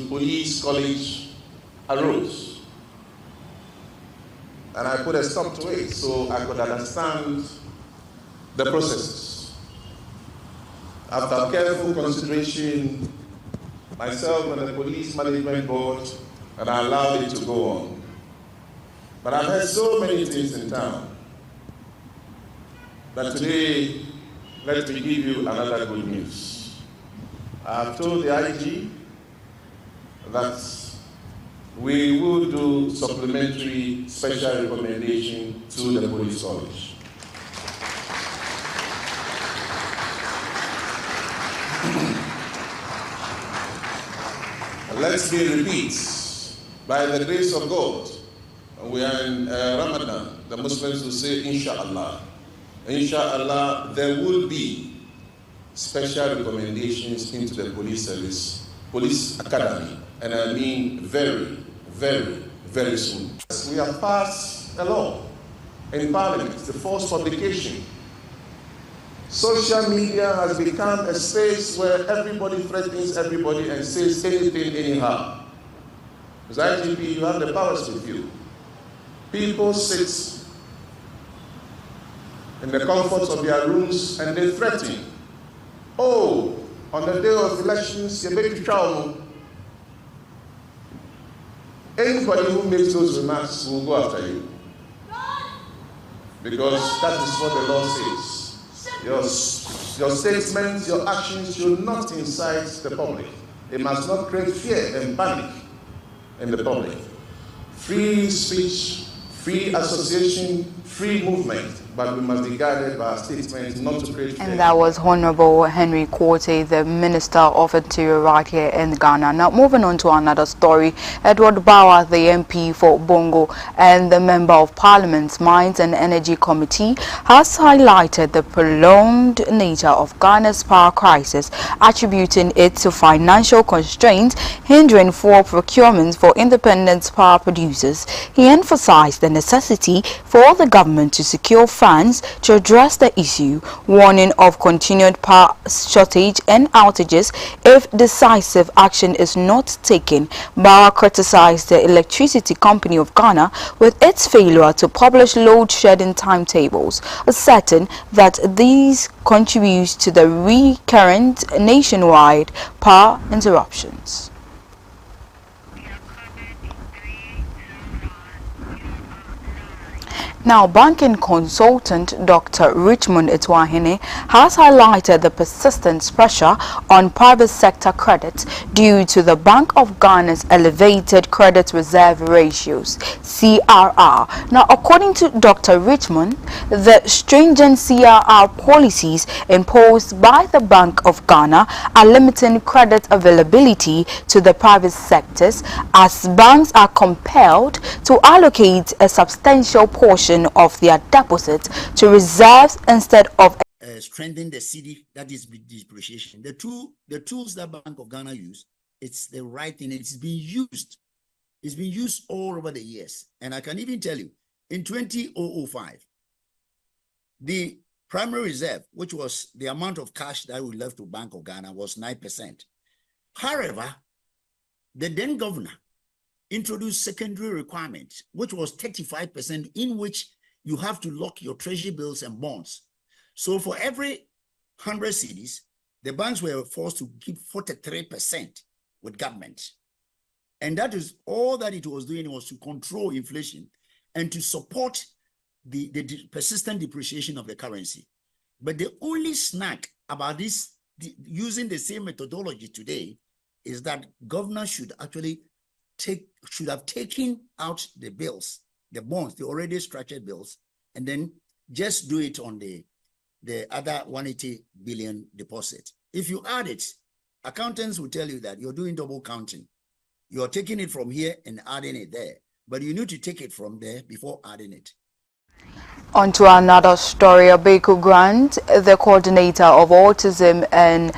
Police College arose. And I put a stop to it so I could understand the processes. After careful consideration, myself and the Police Management Board, and I allowed it to go on. But I've heard so many things in town that today, let me give you another good news. I've told the IG that we will do supplementary special recommendation to the Police College. Let's be repeats. By the grace of God, we are in Ramadan. The Muslims will say, Inshallah. Inshallah, there will be special recommendations into the police service, police academy, and I mean very, very, very soon. We have passed a law in Parliament, the forced publication. Social media has become a space where everybody threatens everybody and says anything anyhow. As IGP, you have the powers with you. People sit in the comforts of their rooms and they threaten. Oh, on the day of elections, you make trouble. Anybody who makes those remarks will go after you. Because that is what the law says. Your statements, your actions should not incite the public. It must not create fear and panic in the public. Free speech, free association, free movement, but we must be guided by our statements not to create fear. And that was Honorable Henry Quartey, the Minister of Interior right here in Ghana. Now moving on to another story, Edward Bauer, the MP for Bongo and the Member of Parliament's Mines and Energy Committee, has highlighted the prolonged nature of Ghana's power crisis, attributing it to financial constraints hindering fuel procurement for independent power producers. He emphasized the necessity for the government to secure funds to address the issue, warning of continued power shortage and outages if decisive action is not taken. Bauer criticized the Electricity Company of Ghana with its failure to publish load shedding timetables, asserting that these contribute to the recurrent nationwide power interruptions. Now, banking consultant Dr. Richmond Etuahene has highlighted the persistent pressure on private sector credit due to the Bank of Ghana's elevated credit reserve ratios, CRR. Now, according to Dr. Richmond, the stringent CRR policies imposed by the Bank of Ghana are limiting credit availability to the private sectors, as banks are compelled to allocate a substantial portion of their deposits to reserves instead of strengthen the city, that is depreciation. The tools that Bank of Ghana use, it's the right thing. It's been used. It's been used all over the years. And I can even tell you, in 2005, the primary reserve, which was the amount of cash that we left to Bank of Ghana, was 9%. However, the then governor introduced secondary requirements, which was 35%, in which you have to lock your treasury bills and bonds. So for every 100 cedis, the banks were forced to keep 43% with government. And that is all that it was doing, was to control inflation and to support the persistent depreciation of the currency. But the only snag about this, using the same methodology today, is that governors should actually should have taken out the bills, the bonds, the already structured bills, and then just do it on the other 180 billion deposit. If you add it, accountants will tell you that you're doing double counting. You're taking it from here and adding it there, but you need to take it from there before adding it. On to another story. Abeku Grant, the coordinator of Autism and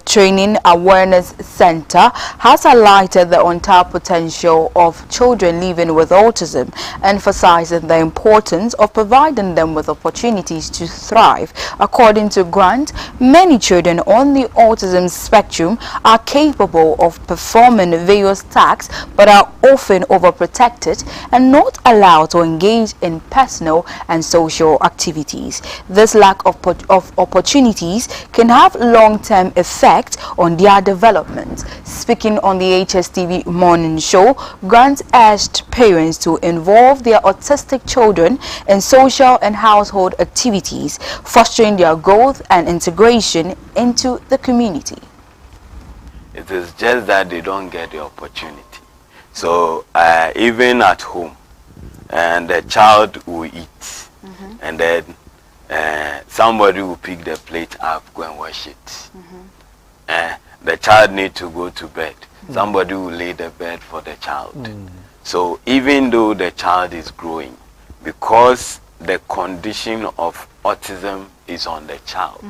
Training Awareness Center, has highlighted the untapped potential of children living with autism, emphasizing the importance of providing them with opportunities to thrive. According to Grant, many children on the autism spectrum are capable of performing various tasks but are often overprotected and not allowed to engage in personal and social activities. This lack of opportunities can have long-term effect on their development. Speaking on the HSTV morning show, Grant urged parents to involve their autistic children in social and household activities, fostering their growth and integration into the community. It is just that they don't get the opportunity. So even at home, and the child will eat, and then somebody will pick the plate up, go and wash it. The child needs to go to bed. Somebody will lay the bed for the child. So even though the child is growing, because the condition of autism is on the child,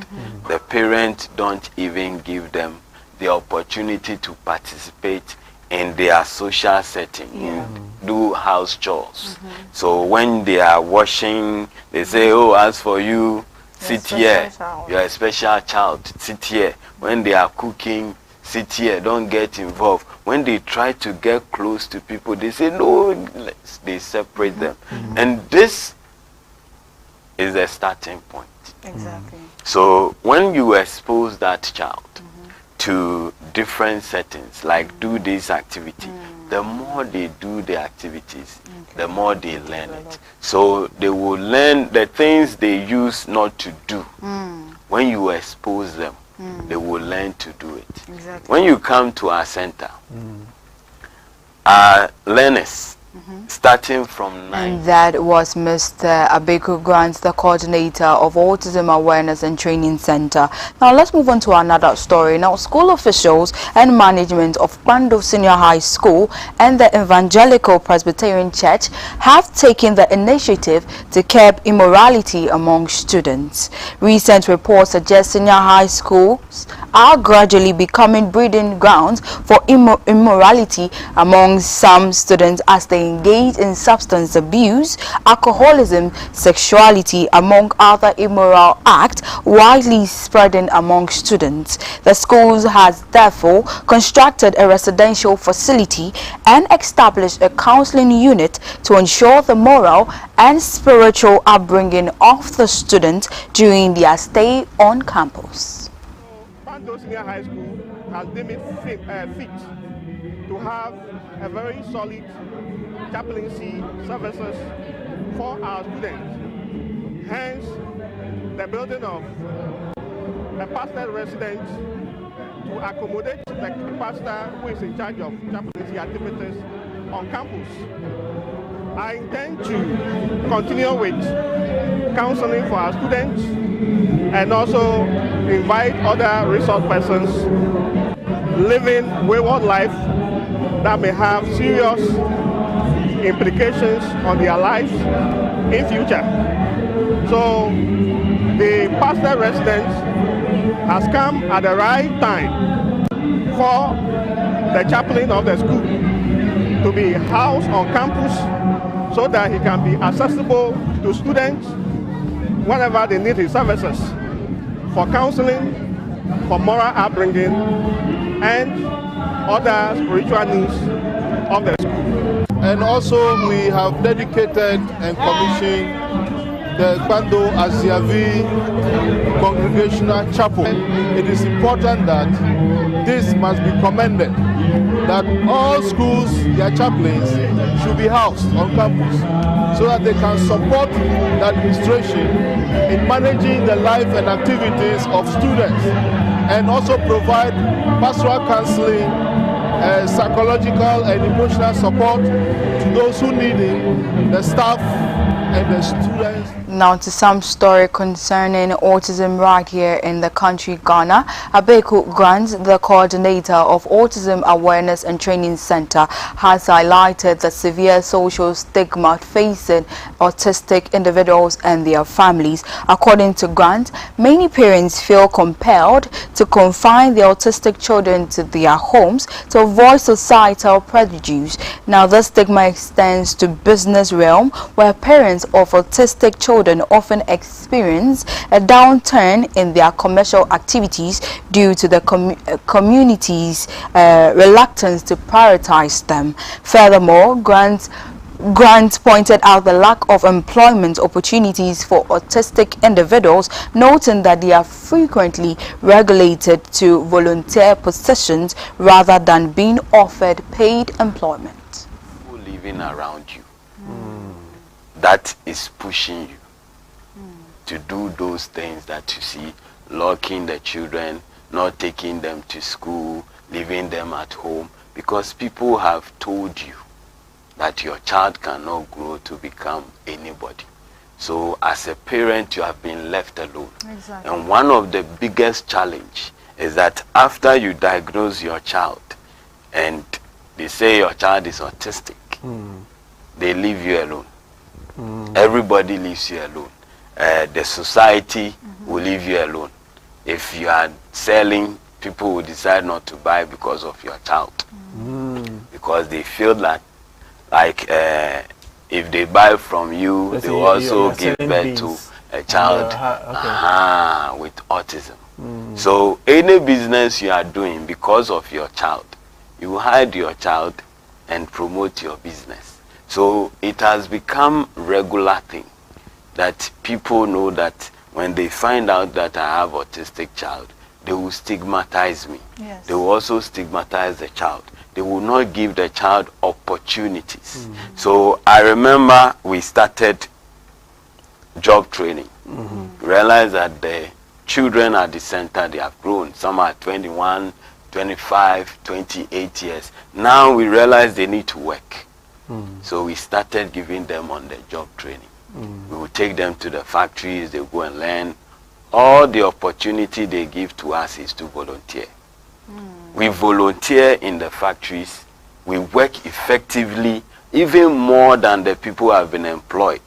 the parents don't even give them the opportunity to participate in their social setting, do house chores. So when they are washing, they say, oh, as for you, sit here. You're a special child, sit here. When they are cooking, sit here, don't get involved. When they try to get close to people, they say, no, they separate them. And this is the starting point. Exactly. So when you expose that child to different settings, like do this activity, the more they do the activities, the more they learn it. So they will learn the things they used not to do. When you expose them, they will learn to do it. Exactly. When you come to our center, our learners, starting from 9. And that was Mr. Abeku Grant, the coordinator of Autism Awareness and Training Center. Now let's move on to another story. Now, school officials and management of Kwando Senior High School and the Evangelical Presbyterian Church have taken the initiative to curb immorality among students. Recent reports suggest senior high schools are gradually becoming breeding grounds for immorality among some students as they engage in substance abuse, alcoholism, sexuality, among other immoral acts widely spreading among students. The schools has therefore constructed a residential facility and established a counseling unit to ensure the moral and spiritual upbringing of the students during their stay on campus. Kwando Senior High School has deemed it fit to have a very solid chaplaincy services for our students. Hence, the building of a pastor residence to accommodate the pastor who is in charge of chaplaincy activities on campus. I intend to continue with counseling for our students and also invite other resource persons living wayward life that may have serious implications on their lives in future. So the pastor residence has come at the right time for the chaplain of the school to be housed on campus so that he can be accessible to students whenever they need his services for counseling, for moral upbringing, and other spiritual needs of the school. And also we have dedicated and commissioned the Kwando Aziavi Congregational Chapel. It is important that this must be commended, that all schools, their chaplains, should be housed on campus so that they can support the administration in managing the life and activities of students and also provide pastoral counseling, psychological and emotional support to those who need it, the staff and the students. Now to some story concerning autism right here in the country, Ghana. Abeku Grant, the coordinator of Autism Awareness and Training Center, has highlighted the severe social stigma facing autistic individuals and their families. According to Grant, many parents feel compelled to confine their autistic children to their homes to avoid societal prejudice. Now this stigma extends to business realm, where parents of autistic children often experience a downturn in their commercial activities due to the community's reluctance to prioritize them. Furthermore, Grant pointed out the lack of employment opportunities for autistic individuals, noting that they are frequently regulated to volunteer positions rather than being offered paid employment. People living around you, that is pushing you to do those things that you see, locking the children, not taking them to school, leaving them at home, because people have told you that your child cannot grow to become anybody. So as a parent, you have been left alone. Exactly. And one of the biggest challenge is that after you diagnose your child and they say your child is autistic, they leave you alone. Everybody leaves you alone. The society will leave you alone. If you are selling, people will decide not to buy because of your child. Because they feel that, like, if they buy from you, they will also give birth to a child with autism. So any business you are doing because of your child, you hide your child and promote your business. So it has become regular thing that people know that when they find out that I have autistic child, they will stigmatize me. Yes. They will also stigmatize the child. They will not give the child opportunities. So I remember we started job training. Realized that the children at the center, they have grown. Some are 21, 25, 28 years. Now we realize they need to work. So we started giving them on the job training. We will take them to the factories, they go and learn. All the opportunity they give to us is to volunteer. We volunteer in the factories. We work effectively, even more than the people who have been employed.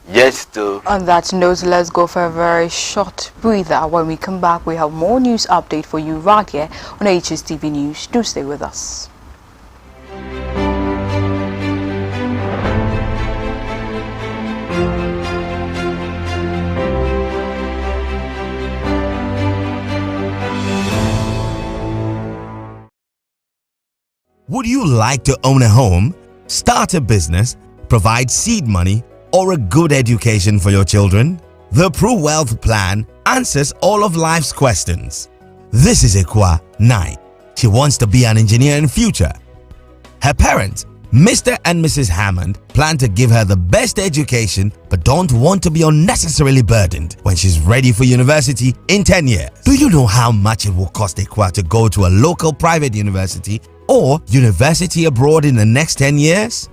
Yes, still. On that note, let's go for a very short breather. When we come back, we have more news update for you right here on HSTV News. Do stay with us. Would you like to own a home, start a business, provide seed money, or a good education for your children? The Pro Wealth Plan answers all of life's questions. This is AKUA 9. She wants to be an engineer in future. Her parents, Mr. and Mrs. Hammond, plan to give her the best education but don't want to be unnecessarily burdened when she's ready for university in 10 years. Do you know how much it will cost AKUA to go to a local private university or university abroad in the next 10 years?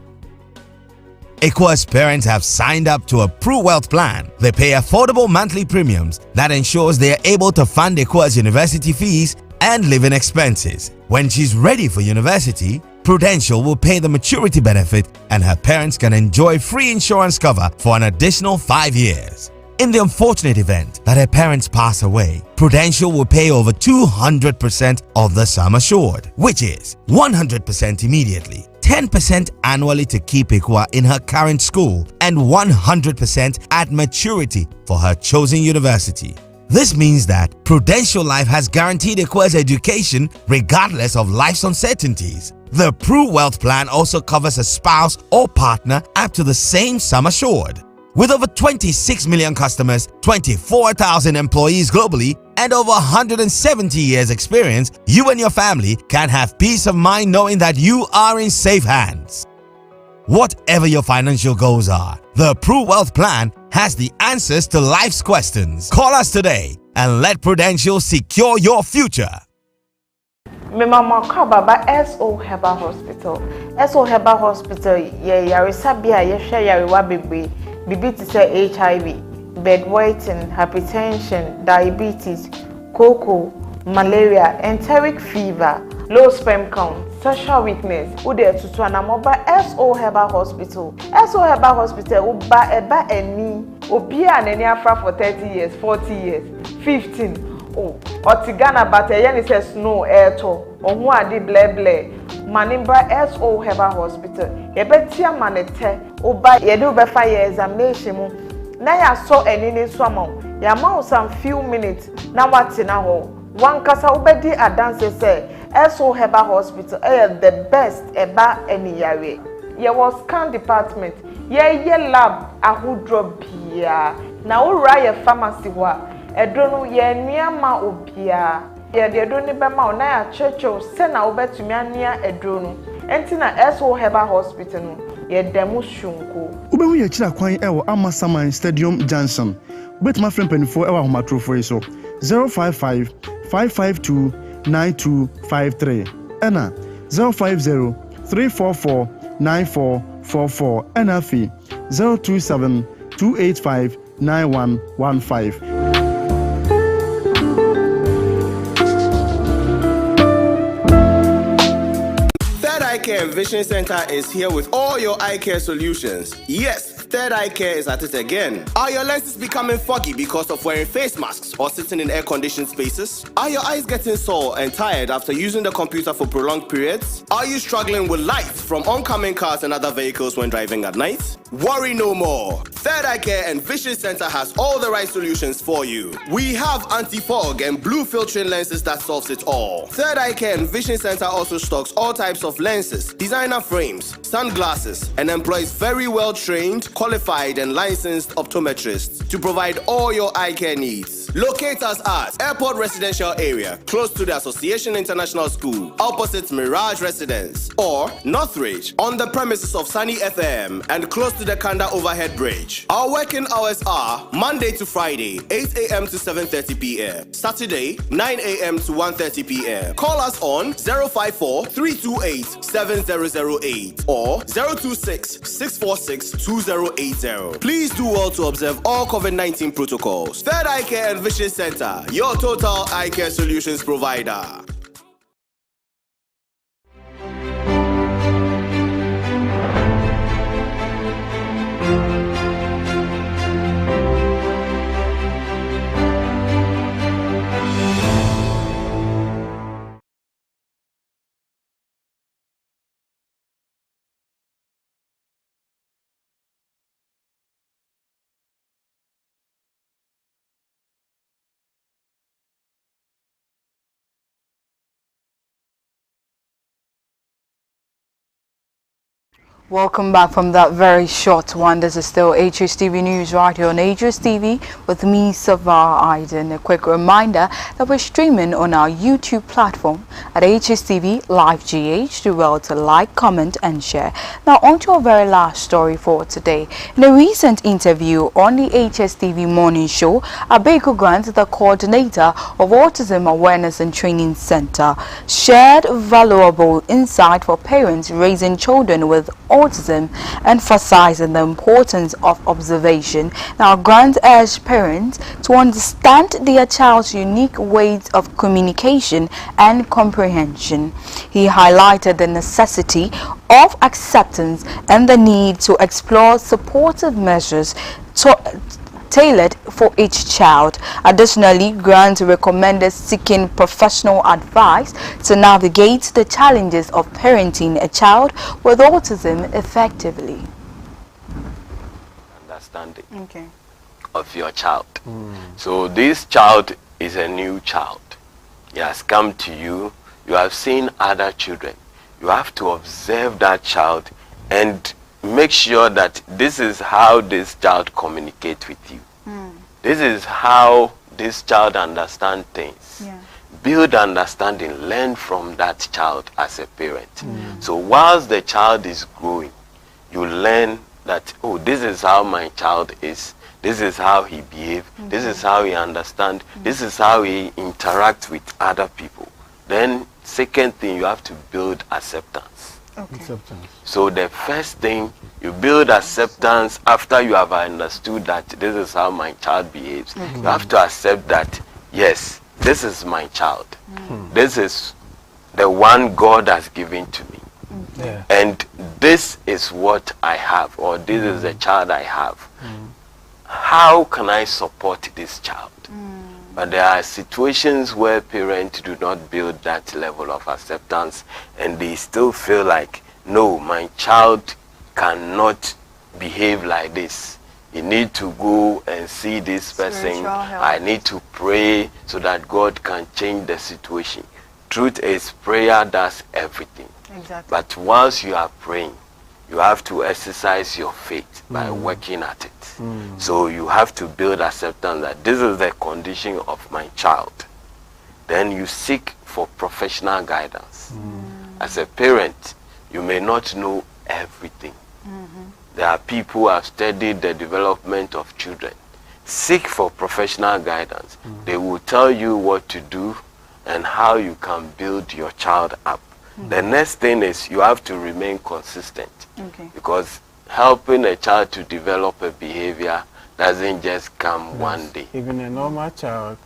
AKUA's parents have signed up to a Pro Wealth Plan. They pay affordable monthly premiums that ensures they are able to fund AKUA's university fees and living expenses. When she's ready for university, Prudential will pay the maturity benefit and her parents can enjoy free insurance cover for an additional 5 years. In the unfortunate event that her parents pass away, Prudential will pay over 200% of the sum assured, which is 100% immediately, 10% annually to keep AKUA in her current school, and 100% at maturity for her chosen university. This means that Prudential Life has guaranteed AKUA's education regardless of life's uncertainties. The Pro Wealth Plan also covers a spouse or partner up to the same sum assured. With over 26 million customers, 24,000 employees globally, and over 170 years experience, you and your family can have peace of mind knowing that you are in safe hands. Whatever your financial goals are, the Pro Wealth Plan has the answers to life's questions. Call us today and let Prudential secure your future. My mama baba SO Herbal Hospital. SO Herbal Hospital ye yarisabia ye share yariwa bebe. Bibi to say HIV, bedwetting, hypertension, diabetes, cocoa, malaria, enteric fever, low sperm count, sexual weakness. Ude tutu anamoba SO Herbal Hospital. SO Herbal Hospital uba eba eni obi aneni afra for 30 years, 40 years, 15. Oh, otigana bate yeni se snow airto. Ohu adi ble. Manimbra SO Herbal Hospital. Yebetia manete uba yedu befa ye examination mu. Na ya so enini swamo. Ya ma some few minutes na wati na ho. One kasa ubedi adanse say SO Herbal Hospital the best eba any yare. Ye was scan department. Ye lab ahudro bia. Na ura ye pharmacy wa. Edonu ye niama obia. Ye de edoni bema o na ya checho se na ubetumi ania edonu. Enti na SO Herbal Hospital no ye demu shunko. Ubehu ye chira kwan ewo Amasaman Stadium Johnson. Ubetuma friend penifo ewa homatrofo iso 055 552 9253 Ena 050 344 9444 NFE 027 285 9115. Eye Care and Vision Center is here with all your eye care solutions. Yes, Third Eye Care is at it again. Are your lenses becoming foggy because of wearing face masks or sitting in air-conditioned spaces? Are your eyes getting sore and tired after using the computer for prolonged periods? Are you struggling with lights from oncoming cars and other vehicles when driving at night? Worry no more. Third Eye Care and Vision Center has all the right solutions for you. We have anti-fog and blue filtering lenses that solves it all. Third Eye Care and Vision Center also stocks all types of lenses, designer frames, sunglasses, and employs very well-trained, qualified, and licensed optometrists to provide all your eye care needs. Locate us at Airport Residential Area, close to the Association International School, opposite Mirage Residence, or Northridge, on the premises of Sunny FM, and close to the Kanda Overhead Bridge. Our working hours are Monday to Friday, 8 a.m. to 7:30 p.m. Saturday, 9 a.m. to 1:30 p.m. Call us on 054-328-7008 or 026-646-2080. Please do well to observe all COVID-19 protocols. Third Eye Care and Vision Center, your total eye care solutions provider. Welcome back from that very short one. This is still HSTV News right here on HSTV with me, Savar Aiden. A quick reminder that we're streaming on our YouTube platform at HSTV Live GH. Do well to like, comment and share. Now on to our very last story for today. In a recent interview on the HSTV Morning Show, Abeku Grant, the coordinator of Autism Awareness and Training Center, shared valuable insight for parents raising children with autism, emphasizing the importance of observation. Now, Grant urged parents to understand their child's unique ways of communication and comprehension. He highlighted the necessity of acceptance and the need to explore supportive measures tailored for each child. Additionally, Grant recommended seeking professional advice to navigate the challenges of parenting a child with autism effectively. Understanding of your child. So this child is a new child. He has come to you. You have seen other children. You have to observe that child and make sure that this is how this child communicates with you. This is how this child understands things. Build understanding, learn from that child as a parent. So whilst the child is growing, you learn that, oh, this is how my child is. This is how he behaves. This is how he understands. This is how he interacts with other people. Then second thing, you have to build acceptance. Acceptance. So the first thing, you build acceptance after you have understood that this is how my child behaves. You have to accept that, yes, this is my child. This is the one God has given to me. Yeah. And this is what I have, or this is the child I have. How can I support this child? But there are situations where parents do not build that level of acceptance, and they still feel like, no, my child cannot behave like this. You need to go and see this person. I need to pray so that God can change the situation. Truth is, prayer does everything. Exactly. But whilst you are praying, you have to exercise your faith by working at it. So you have to build acceptance that this is the condition of my child. Then you seek for professional guidance. As a parent, you may not know everything. There are people who have studied the development of children. Seek for professional guidance. They will tell you what to do and how you can build your child up. The next thing is you have to remain consistent. Because helping a child to develop a behavior doesn't just come one day. Even a normal child.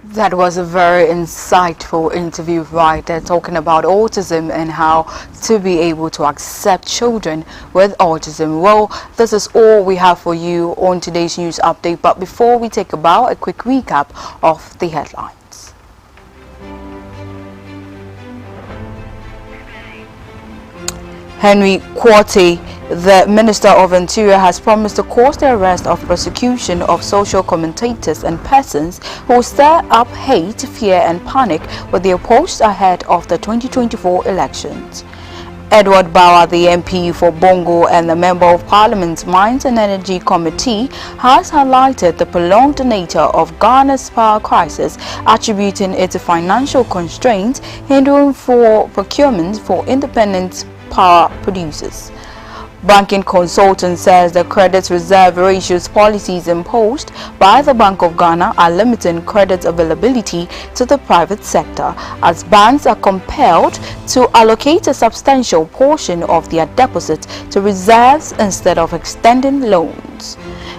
That was a very insightful interview right there, talking about autism and how to be able to accept children with autism. Well, this is all we have for you on today's news update. But before we take a bow, a quick recap of the headlines. Henry Quartey, the Minister of Interior, has promised to cause the arrest of prosecution of social commentators and persons who stir up hate, fear and panic with their posts ahead of the 2024 elections. Edward Bawa, the MP for Bongo and the Member of Parliament's Mines and Energy Committee, has highlighted the prolonged nature of Ghana's power crisis, attributing it to financial constraints hindering for procurement for independent power producers. Banking consultant says the credit reserve ratios policies imposed by the Bank of Ghana are limiting credit availability to the private sector, as banks are compelled to allocate a substantial portion of their deposit to reserves instead of extending loans.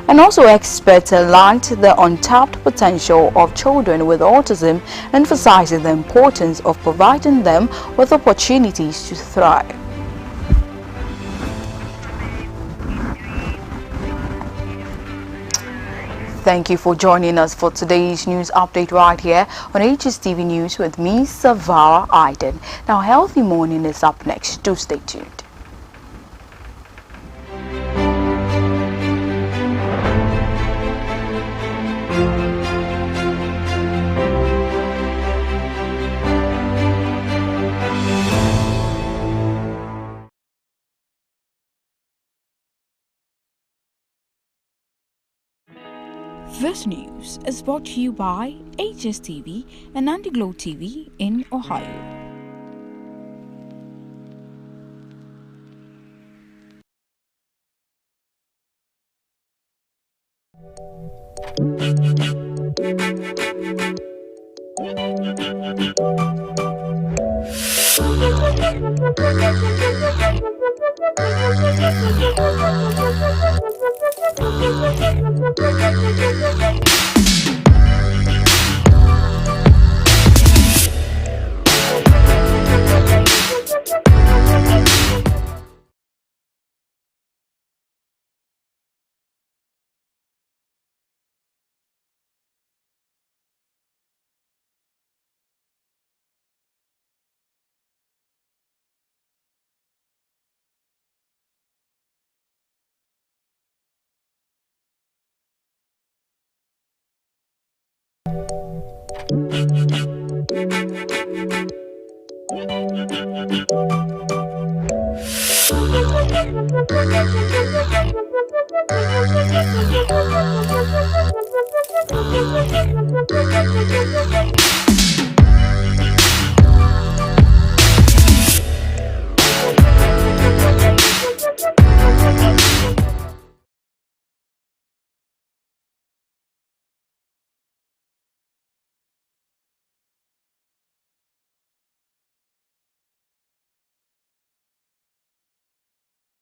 And also, experts highlight the untapped potential of children with autism, emphasizing the importance of providing them with opportunities to thrive. Thank you for joining us for today's news update right here on HSTV News with me, Savara Aiden. Now, Healthy Morning is up next. Do stay tuned. This news is brought to you by HSTV and Antiglo TV in Ohio.